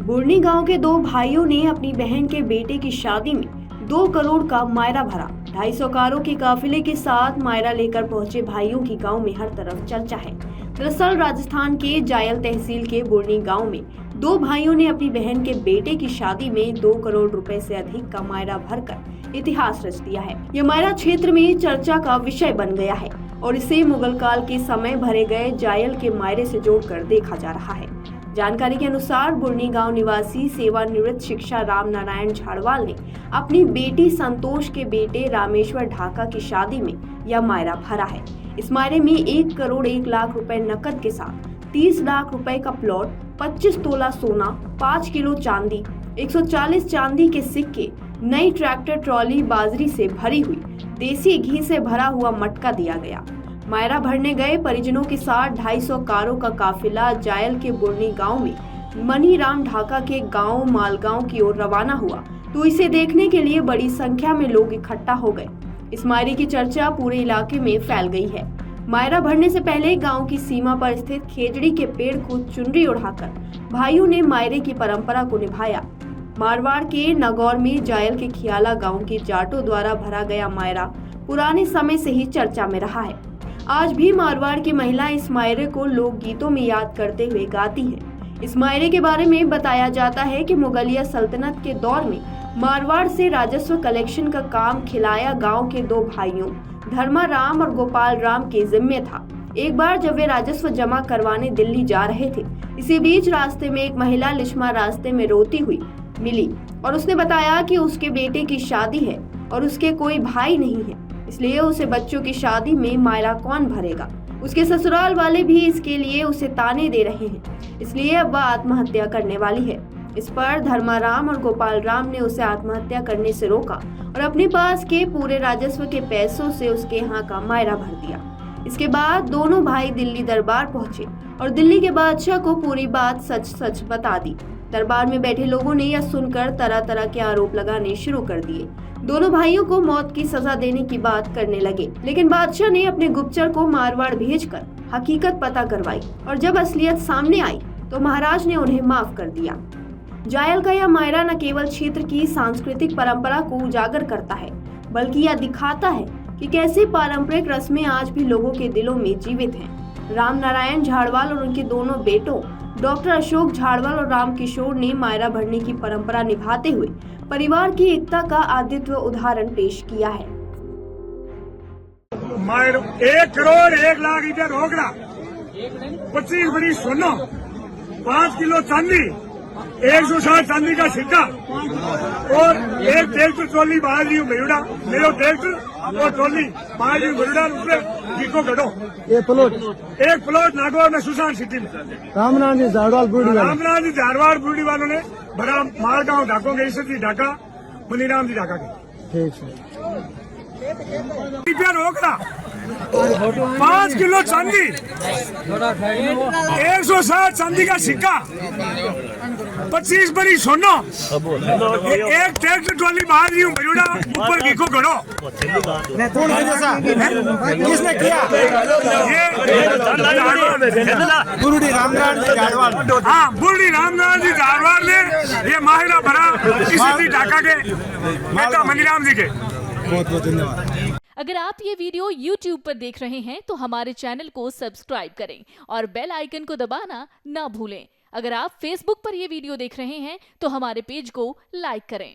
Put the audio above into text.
बुरनी गांव के दो भाइयों ने अपनी बहन के बेटे की शादी में 2 करोड़ का मायरा भरा। 250 कारों के काफिले के साथ मायरा लेकर पहुंचे भाइयों की गांव में हर तरफ चर्चा है। दरअसल राजस्थान के जायल तहसील के बुरनी गांव में दो भाइयों ने अपनी बहन के बेटे की शादी में 2 करोड़ रुपए से अधिक का मायरा भरकर इतिहास रच दिया है। यह मायरा क्षेत्र में चर्चा का विषय बन गया है और इसे मुगल काल के समय भरे गए जायल के मायरे से जोड़कर देखा जा रहा है। जानकारी के अनुसार बुरनी गांव निवासी सेवानिवृत्त शिक्षक राम नारायण झाड़वाल ने अपनी बेटी संतोष के बेटे रामेश्वर ढाका की शादी में यह मायरा भरा है। इस मायरे में 1 करोड़ 1 लाख रुपए नकद के साथ 30 लाख रुपए का प्लॉट, 25 तोला सोना, 5 किलो चांदी, 140 चांदी के सिक्के, नई ट्रैक्टर ट्रॉली, बाजरी से भरी हुई देसी घी से भरा हुआ मटका दिया गया। मायरा भरने गए परिजनों के साथ 250 कारों का काफिला जायल के बुरनी गांव में मनीराम ढाका के गांव मालगांव की ओर रवाना हुआ तो इसे देखने के लिए बड़ी संख्या में लोग इकट्ठा हो गए। इस मायरे की चर्चा पूरे इलाके में फैल गई है। मायरा भरने से पहले गांव की सीमा पर स्थित खेजड़ी के पेड़ को चुनरी उड़ाकर भाइयों ने मायरे की परंपरा को निभाया। मारवाड़ के नगौर में जायल के खियाला गांव के जाटों द्वारा भरा गया मायरा पुराने समय से ही चर्चा में रहा है। आज भी मारवाड़ की महिला इस मायरे को लोक गीतों में याद करते हुए गाती है। इस मायरे के बारे में बताया जाता है कि मुगलिया सल्तनत के दौर में मारवाड़ से राजस्व कलेक्शन का काम खिलाया गांव के दो भाइयों धर्मा राम और गोपाल राम के जिम्मे था। एक बार जब वे राजस्व जमा करवाने दिल्ली जा रहे थे, इसी बीच रास्ते में एक महिला लिश्मा रास्ते में रोती हुई मिली और उसने बताया कि उसके बेटे की शादी है और उसके कोई भाई नहीं है, इसलिए उसे बच्चों की शादी में मायरा कौन भरेगा। उसके ससुराल वाले भी इसके लिए उसे ताने दे रहे हैं, इसलिए अब वह आत्महत्या करने वाली है। इस पर धर्माराम और गोपाल राम ने उसे आत्महत्या करने से रोका और अपने पास के पूरे राजस्व के पैसों से उसके यहाँ का मायरा भर दिया। इसके बाद दोनों भाई दिल्ली दरबार पहुंचे और दिल्ली के बादशाह को पूरी बात सच सच बता दी। दरबार में बैठे लोगों ने यह सुनकर तरह तरह के आरोप लगाने शुरू कर दिए। दोनों भाइयों को मौत की सजा देने की बात करने लगे, लेकिन बादशाह ने अपने गुप्तचर को मारवाड़ भेजकर हकीकत पता करवाई और जब असलियत सामने आई तो महाराज ने उन्हें माफ कर दिया। जायल का यह मायरा न केवल क्षेत्र की सांस्कृतिक परंपरा को उजागर करता है, बल्कि यह दिखाता है कि कैसे पारंपरिक रस्में आज भी लोगों के दिलों में जीवित हैं। राम नारायण झाड़वाल और उनके दोनों बेटों डॉक्टर अशोक झाड़वाल और राम किशोर ने मायरा भरने की परंपरा निभाते हुए परिवार की एकता का आदित्य उदाहरण पेश किया है। 1 करोड़ 1 लाख रुपया रोकड़ा, 25 बड़ी सोना, 5 किलो चांदी, 160 चांदी का सिक्का और एक ट्रैक्टर ट्रॉली बाहर ली मेरुड़ा, मेरो ट्रैक्टर और ट्रॉली बाहर ली मेरुड़ा जिसको गढ़ो एक प्लॉट नागौर में सुशांत सिटी में रामनाथ जी झाड़वाड़ बुरडी वालों ने बड़ा मालगांव ढाकों के इसी ढाका मनीराम जी ढाका के रुपया रोकड़ा, 5 किलो चांदी, 160 चांदी का सिक्का, 25 बड़ी सोना, एक ट्रैक्टर ट्रॉली बाहर ली मयूड़ा ऊपर घीको गढ़ो। किसने किया? बुरडी रामनाथ जी झाड़वाल ने ये माहिरा भरा इसी ढाका के नेता मनीराम जी के। बहुत बहुत धन्यवाद। अगर आप ये वीडियो YouTube पर देख रहे हैं तो हमारे चैनल को सब्सक्राइब करें और बेल आइकन को दबाना ना भूलें। अगर आप Facebook पर ये वीडियो देख रहे हैं तो हमारे पेज को लाइक करें।